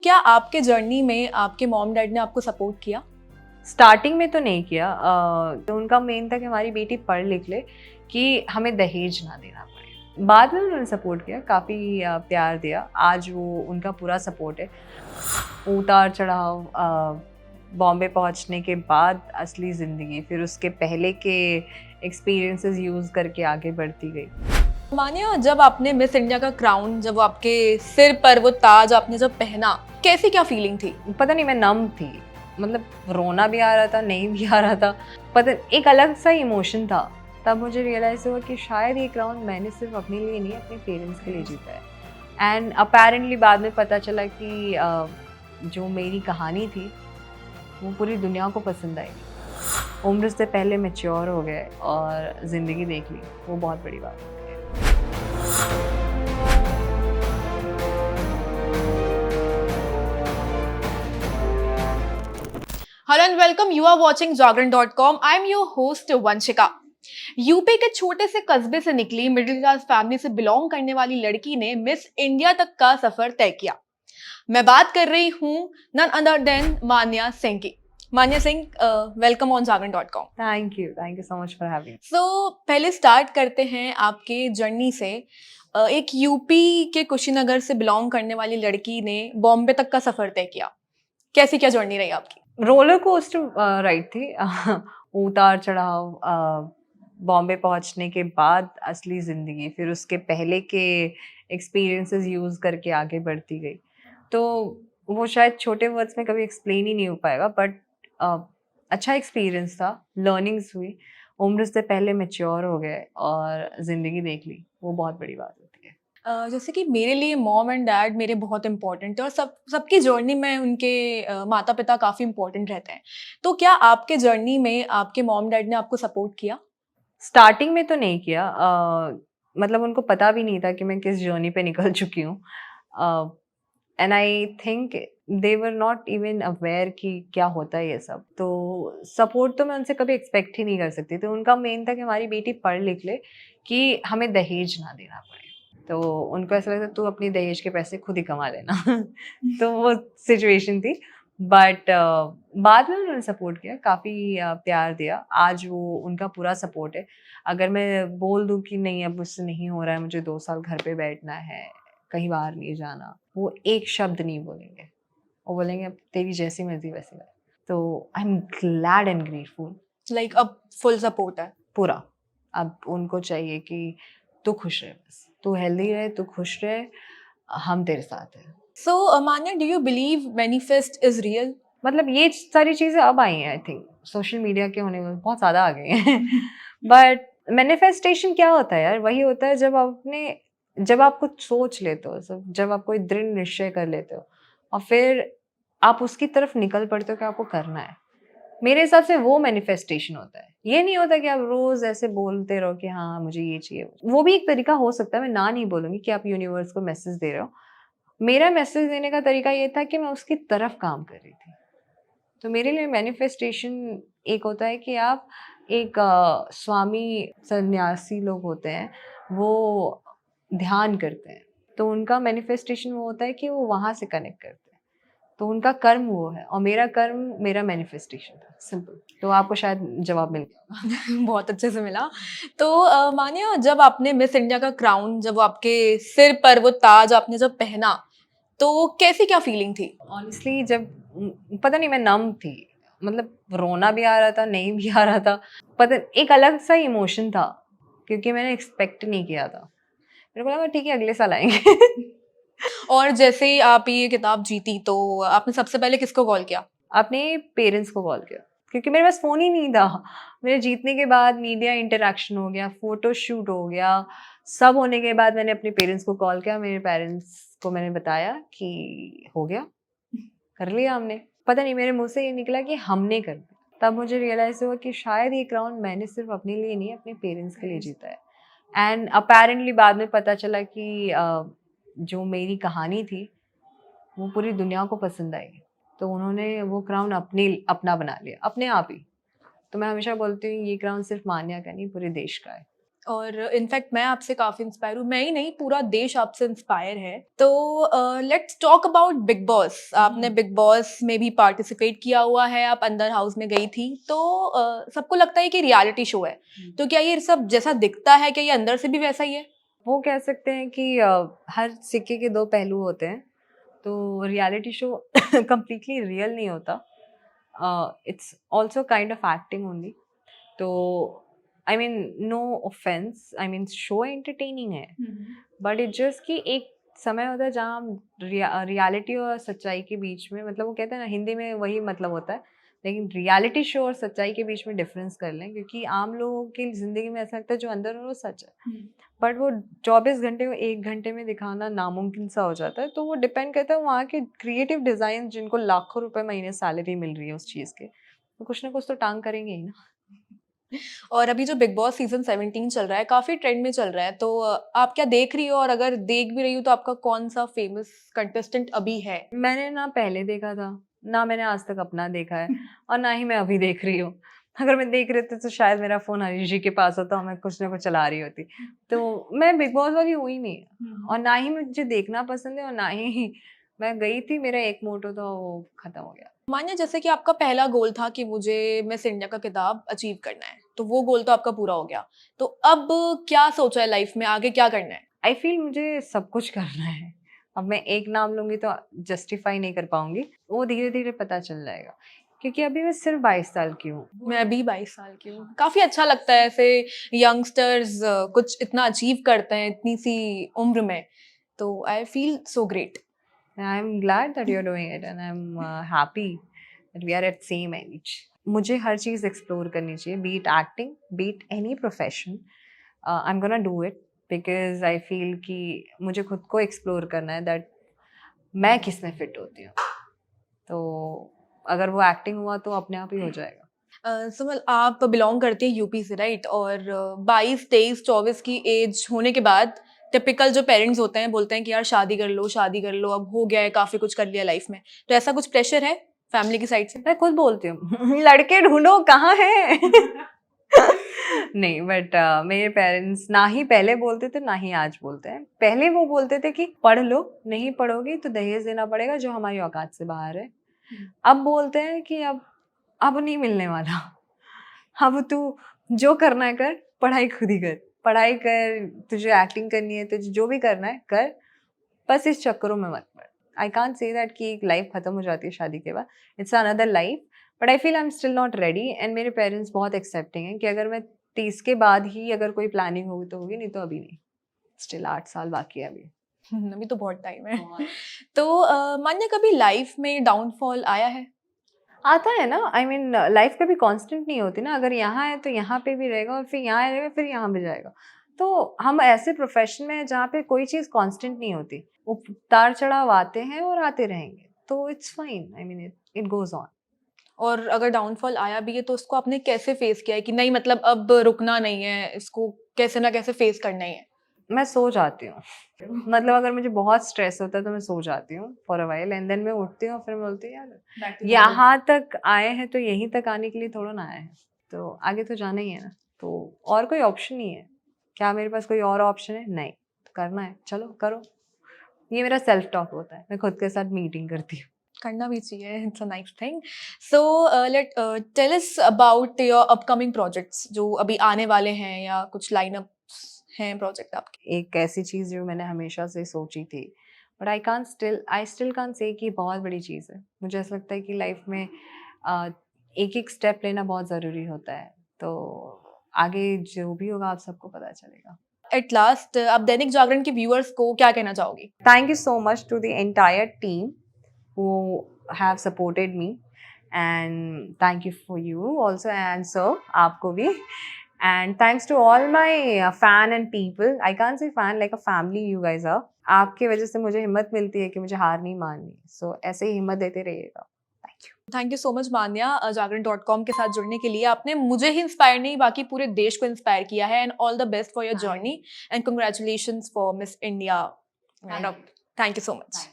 क्या आपके जर्नी में आपके मॉम डैड ने आपको सपोर्ट किया? स्टार्टिंग में तो नहीं किया। तो उनका मेन था कि हमारी बेटी पढ़ लिख ले, कि हमें दहेज ना देना पड़े। बाद में उन्होंने सपोर्ट किया, काफ़ी प्यार दिया। आज वो उनका पूरा सपोर्ट है। उतार चढ़ाव, बॉम्बे पहुंचने के बाद असली ज़िंदगी, फिर उसके पहले के एक्सपीरियंसेस यूज़ करके आगे बढ़ती गई। मानिए, जब आपने मिस इंडिया का क्राउन जब वो आपके सिर पर वो ताज आपने जब पहना, कैसी क्या फीलिंग थी? पता नहीं, मैं नम थी। मतलब रोना भी आ रहा था, नहीं भी आ रहा था। पता एक अलग सा इमोशन था। तब मुझे रियलाइज़ हुआ कि शायद ये क्राउन मैंने सिर्फ अपने लिए नहीं, अपने पेरेंट्स के लिए जीता है। एंड अपेरेंटली बाद में पता चला कि जो मेरी कहानी थी वो पूरी दुनिया को पसंद आई। उम्र से पहले मैच्योर हो गए और ज़िंदगी देख ली, वो बहुत बड़ी बात है। Hello and welcome, you are watching जागरण.com। I am your host Vanshika. UP के छोटे से कस्बे से निकली मिडिल क्लास फैमिली से बिलोंग करने वाली लड़की ने मिस इंडिया तक का सफर तय किया। मैं बात कर रही हूँ none other than Manya Singh की। मान्या सिंह, वेलकम ऑन जागरण.com। Thank you so much for having. So पहले स्टार्ट करते हैं आपके जर्नी से। एक यूपी के कुशीनगर से बिलोंग करने वाली लड़की ने बॉम्बे तक का सफर तय किया। कैसी क्या जर्नी रही आपकी? रोलर कोस्टर राइड थी। उतार चढ़ाव, बॉम्बे पहुंचने के बाद असली ज़िंदगी, फिर उसके पहले के एक्सपीरियंसेस यूज़ करके आगे बढ़ती गई। तो वो शायद छोटे वर्ड्स में कभी एक्सप्लेन ही नहीं हो पाएगा, बट अच्छा एक्सपीरियंस था। लर्निंग्स हुई, उम्र से पहले मैच्योर हो गए और ज़िंदगी देख ली, वो बहुत बड़ी बात होती है। जैसे कि मेरे लिए मॉम एंड डैड मेरे बहुत इंपॉर्टेंट है और सबकी जर्नी में उनके माता पिता काफ़ी इंपॉर्टेंट रहते हैं। तो क्या आपके जर्नी में आपके मॉम डैड ने आपको सपोर्ट किया? स्टार्टिंग में तो नहीं किया। मतलब उनको पता भी नहीं था कि मैं किस जर्नी पे निकल चुकी हूँ। And I think they were not even aware कि क्या होता है ये सब। तो सपोर्ट तो मैं उनसे कभी एक्सपेक्ट ही नहीं कर सकती थी। उनका मेन था कि हमारी बेटी पढ़ लिख ले, कि हमें दहेज ना देना पड़े। तो उनको ऐसा लगता तू अपनी दहेज के पैसे खुद ही कमा लेना। तो वो सिचुएशन थी। बट बाद में उन्होंने सपोर्ट किया, काफ़ी प्यार दिया। आज वो उनका पूरा सपोर्ट है। अगर मैं बोल दूँ कि नहीं अब मुझसे नहीं हो रहा है, मुझे 2 साल घर पे बैठना है, कहीं बाहर नहीं जाना, वो एक शब्द नहीं बोलेंगे। वो बोलेंगे अब तेरी जैसी मर्ज़ी वैसी कर। तो I am glad and grateful. Like अब फुल सपोर्ट है। पूरा। अब उनको चाहिए कि तू खुश रहे, बस तू हेल्दी रहे, तू खुश रहे, हम तेरे साथ हैं। So Manya, do you believe manifest is real? मतलब ये सारी चीज़ें अब आई हैं, आई थिंक सोशल मीडिया के होने में बहुत ज़्यादा आ गई हैं। बट मैनिफेस्टेशन क्या होता है यार? वही होता है जब आप कुछ सोच लेते हो, जब आप कोई दृढ़ निश्चय कर लेते हो और फिर आप उसकी तरफ निकल पड़ते हो कि आपको करना है। मेरे हिसाब से वो मैनिफेस्टेशन होता है। ये नहीं होता कि आप रोज़ ऐसे बोलते रहो कि हाँ, मुझे ये चाहिए। वो भी एक तरीका हो सकता है, मैं ना नहीं बोलूँगी कि आप यूनिवर्स को मैसेज दे रहे हो। मेरा मैसेज देने का तरीका ये था कि मैं उसकी तरफ काम कर रही थी। तो मेरे लिए मैनिफेस्टेशन एक होता है कि आप एक स्वामी सन्यासी लोग होते हैं, वो ध्यान करते हैं। तो उनका मैनिफेस्टेशन वो होता है कि वो वहाँ से कनेक्ट करते हैं। तो उनका कर्म वो है और मेरा कर्म मेरा मैनिफेस्टेशन था, सिंपल। तो आपको शायद जवाब मिल गया। बहुत अच्छे से मिला। तो मानिया, जब आपने मिस इंडिया का क्राउन जब वो आपके सिर पर वो ताज आपने जब पहना, तो कैसी क्या फीलिंग थी? ऑनेस्टली जब पता नहीं, मैं नम थी। मतलब रोना भी आ रहा था, नहीं भी आ रहा था। पता एक अलग सा इमोशन था, क्योंकि मैंने एक्सपेक्ट नहीं किया था। मेरे को लगा ठीक है अगले साल आएँगे। और जैसे ही आप ये किताब जीती, तो आपने सबसे पहले किसको कॉल किया? अपने पेरेंट्स को कॉल किया, क्योंकि मेरे पास फ़ोन ही नहीं था। मेरे जीतने के बाद मीडिया इंटरैक्शन हो गया, फ़ोटो शूट हो गया, सब होने के बाद मैंने अपने पेरेंट्स को कॉल किया। मेरे पेरेंट्स को मैंने बताया कि हो गया, कर लिया हमने। पता नहीं मेरे मुँह से ये निकला कि हमने कर दिया। तब मुझे रियलाइज़ हुआ कि शायद ये क्राउन मैंने सिर्फ़ अपने लिए नहीं, अपने पेरेंट्स के लिए जीता है। एंड अपेरेंटली बाद में पता चला कि जो मेरी कहानी थी वो पूरी दुनिया को पसंद आई। तो उन्होंने वो क्राउन अपना बना लिया, अपने आप ही। तो मैं हमेशा बोलती हूँ ये क्राउन सिर्फ़ मान्या का नहीं, पूरे देश का है। और इनफैक्ट मैं आपसे काफी इंस्पायर हूँ, मैं ही नहीं पूरा देश आपसे इंस्पायर है। तो let's talk about big boss. आपने बिग बॉस में भी पार्टिसिपेट किया हुआ है, आप अंदर हाउस में गई थी, तो सबको लगता है कि रियलिटी शो है, तो क्या ये सब जैसा दिखता है, क्या ये अंदर से भी वैसा ही है? वो कह सकते हैं कि हर सिक्के के दो पहलू होते हैं, तो रियलिटी शो completely रियल नहीं होता, it's also kind of acting only. तो I mean no offence, I mean show entertaining है, बट इट जस्ट कि एक समय होता है जहाँ हम रियलिटी और सच्चाई के बीच में, मतलब वो कहते हैं ना, हिंदी में वही मतलब होता है, लेकिन रियलिटी शो और सच्चाई के बीच में डिफरेंस कर लें, क्योंकि आम लोगों की जिंदगी में ऐसा लगता है जो अंदर है वो सच है, बट वो 24 घंटे को 1 घंटे में दिखाना नामुमकिन सा हो जाता है। तो वो डिपेंड करता है वहाँ के क्रिएटिव डिजाइन, जिनको लाखों रुपए महीने सैलरी मिल रही है उस चीज़ के, तो कुछ ना कुछ तो टांग करेंगे ही ना। और अभी जो बिग बॉस सीजन 17 चल रहा है, काफी ट्रेंड में चल रहा है, तो आप क्या देख रही हो, और अगर देख भी रही हो तो आपका कौन सा फेमस कंटेस्टेंट अभी है? मैंने ना पहले देखा था, ना मैंने आज तक अपना देखा है, और ना ही मैं अभी देख रही हूँ। अगर मैं देख रही थी तो शायद मेरा फ़ोन हरीश जी के पास होता और मैं कुछ ना कुछ चला रही होती। तो मैं बिग बॉस वाली हुई नहीं, और ना ही मुझे देखना पसंद है, और ना ही मैं गई थी। मेरा एक मोटो था, वो खत्म हो गया। मानिए जैसे कि आपका पहला गोल था कि मुझे मिस इंडिया का खिताब अचीव करना है, तो वो गोल तो आपका पूरा हो गया, तो अब क्या सोचा है लाइफ में, आगे क्या करना है? आई फील मुझे सब कुछ करना है। अब मैं एक नाम लूँगी तो जस्टिफ़ाई नहीं कर पाऊँगी, वो धीरे-धीरे पता चल जाएगा, क्योंकि अभी मैं सिर्फ़ 22 साल की हूँ। मैं भी 22 साल की हूँ। काफी अच्छा लगता है ऐसे यंगस्टर्स कुछ इतना अचीव करते हैं इतनी सी उम्र में, तो I feel so great. I'm glad that you're doing it, and I'm happy that we are at same age. मुझे हर चीज़ एक्सप्लोर करनी चाहिए, be it acting, be it any profession. I'm gonna do it because I feel कि मुझे खुद को explore करना है, that मैं किस में फिट होती हूँ। तो अगर वो एक्टिंग हुआ तो अपने आप ही हो जाएगा। सुमल, आप बिलोंग करती हैं यूपी से, राइट? और 22, 23, 24 की एज होने के बाद टिपिकल जो पेरेंट्स होते हैं बोलते हैं कि यार शादी कर लो, शादी कर लो, अब हो गया है, काफी कुछ कर लिया लाइफ में, तो ऐसा कुछ प्रेशर है फैमिली की साइड से? मैं खुद बोलती हूँ लड़के ढूंढो, कहाँ है? नहीं, बट मेरे पेरेंट्स ना ही पहले बोलते थे ना ही आज बोलते हैं। पहले वो बोलते थे कि पढ़ लो, नहीं पढ़ोगी तो दहेज देना पड़ेगा, जो हमारी औकात से बाहर है। अब बोलते हैं कि अब नहीं मिलने वाला, अब तू जो करना है कर, पढ़ाई खुद ही कर, पढ़ाई कर, तुझे एक्टिंग करनी है, तुझे जो भी करना है कर, बस इस चक्करों में मत पड़। आई कांट से दैट कि एक लाइफ खत्म हो जाती है शादी के बाद, it's another life, but I feel I am still not ready. And मेरे पेरेंट्स बहुत एक्सेप्टिंग हैं कि अगर मैं 30 के बाद ही अगर कोई प्लानिंग होगी तो होगी, नहीं तो अभी नहीं। स्टिल 8 साल बाकी है अभी। अभी तो बहुत टाइम है। तो मान्य कभी लाइफ में डाउनफॉल आया है? आता है ना, आई मीन लाइफ कभी कांस्टेंट नहीं होती ना, अगर यहाँ है तो यहाँ पे भी रहेगा, और फिर यहाँ रहेगा, फिर यहाँ भी जाएगा। तो हम ऐसे प्रोफेशन में हैं जहाँ पे कोई चीज़ कांस्टेंट नहीं होती, उतार चढ़ाव आते हैं और आते रहेंगे, तो it's fine, I mean it goes on. और अगर डाउनफॉल आया भी है तो उसको आपने कैसे फेस किया है कि नहीं मतलब अब रुकना नहीं है, इसको कैसे ना कैसे फेस करना ही है? मैं सो जाती हूँ। मतलब अगर मुझे बहुत स्ट्रेस होता है तो मैं सो जाती हूँ for a while, and then मैं उठती हूँ, फिर मैं बोलती हूँ यार यहाँ तक आए हैं तो यहीं तक आने के लिए थोड़ा ना आए हैं, तो आगे तो जाना ही है ना, तो और कोई ऑप्शन नहीं है। क्या मेरे पास कोई और ऑप्शन है? नहीं, तो करना है, चलो करो। ये मेरा सेल्फ टॉक होता है, मैं खुद के साथ मीटिंग करती हूँ। करना भी चाहिए, it's a nice thing. So let tell us about your upcoming projects जो अभी आने वाले हैं, या कुछ लाइनअप्स हैं प्रोजेक्ट आपके? एक ऐसी चीज़ जो मैंने हमेशा से सोची थी, but I still can't say कि बहुत बड़ी चीज़ है। मुझे ऐसा लगता है कि लाइफ में एक एक स्टेप लेना बहुत ज़रूरी होता है, तो आगे जो भी होगा आप सबको पता चलेगा। एट लास्ट आप दैनिक जागरण के व्यूअर्स को क्या कहना चाहोगी? Thank you so much to the entire team who have supported me, and thank you for you also, and sir आपको भी, and thanks to all my fan and people. I can't say fan, like a family you guys are. आपके वजह से मुझे हिम्मत मिलती है कि मुझे हार नहीं माननी, so ऐसे ही हिम्मत देते रहिएगा। थैंक यू सो मच मान्या, जागरण.com के साथ जुड़ने के लिए। आपने मुझे ही इंस्पायर नहीं बाकी पूरे देश को इंस्पायर किया है, and all the best for your journey, and congratulations for miss India. Thank you so much.